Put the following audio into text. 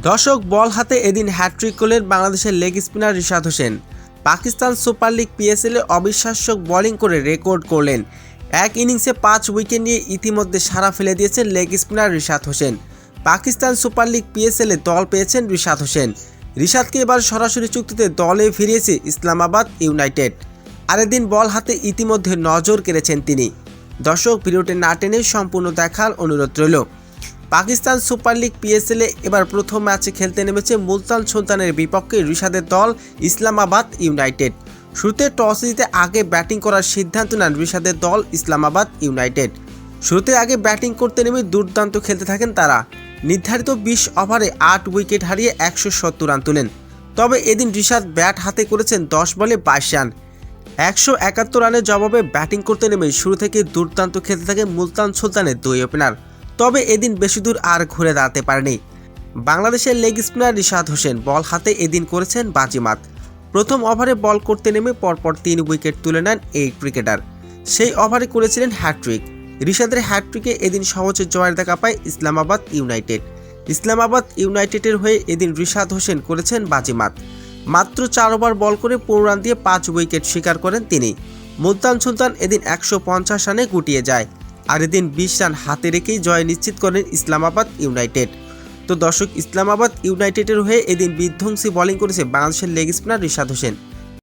দর্শক, বল হাতে এদিন হ্যাট্রিক করলেন বাংলাদেশের leg spinner Rishad Hossain. Pakistan super league পিএসএলে অবিশ্বাস্য বোলিং করে রেকর্ড করলেন। এক ইনিংসে 5 উইকেট নিয়ে ইতিমধ্যে সাড়া ফেলে দিয়েছেন leg spinner Rishad Hossain. Pakistan super league পিএসএলে দল পেয়েছেন রিশাদ হোসেন। রিশাদকে এবার সরাসরি চুক্তিতে দলে ফিরিয়েছে ইসলামাবাদ ইউনাইটেড। আর এদিন বল হাতে ইতিমধ্যে নজর কেড়েছেন তিনি। দর্শক, ভিডিওটি না টেনে সম্পূর্ণ দেখার অনুরোধ রইল। পাকিস্তান সুপার লিগ পিএসএলে এবার প্রথম ম্যাচে খেলতে নেমেছে মুলতান সুলতানের বিপক্ষে রিশাদের দল ইসলামাবাদ ইউনাইটেড। শুরুতে টস জিতে আগে ব্যাটিং করার সিদ্ধান্ত নেন রিশাদের দল ইসলামাবাদ ইউনাইটেড। শুরুতে আগে ব্যাটিং করতে নেমে দুর্দান্ত খেলতে থাকেন তারা। নির্ধারিত 20 ওভারে 8 উইকেট হারিয়ে 170 রান তোলেন। তবে এদিন রিশাদ ব্যাট হাতে করেছেন 10 বলে 22 রান। 171 রানের জবাবে ব্যাটিং করতে নেমে শুরু থেকে দুর্দান্ত খেলতে থাকে মুলতান সুলতানের দুই ওপেনার। তবে এদিন বেশি দূর আর ঘুরে দাঁড়াতে পারেনি বাংলাদেশের লেগ স্পিনার রিশাদ হোসেন। বল হাতে এদিন করেছেন বাজিমাত। প্রথম ওভারে বল করতে নেমে পরপর 3 উইকেট তুলে নেন এই ক্রিকেটার। সেই ওভারে করেছিলেন হ্যাট্রিক। রিশাদের হ্যাট্রিকে এদিন সহজে জয়ের দেখা পায় ইসলামাবাদ ইউনাইটেড। ইসলামাবাদ ইউনাইটেডের হয়ে এদিন রিশাদ হোসেন করেছেন বাজিমাত। মাত্র 4 ওভার বল করে 15 রান দিয়ে 5 উইকেট শিকার করেন তিনি। মুলতান সুলতান এদিন 150 রানে গুটিয়ে যায়। আর এদিন 20 রান হাতে রেখেই জয় নিশ্চিত করেন ইসলামাবাদ ইউনাইটেড। তো দর্শক, ইসলামাবাদ ইউনাইটেডের হয়ে এদিন বিধ্বংসী বোলিং করেছে বাংলাদেশের লেগ স্পিনার রিশাদ হোসেন।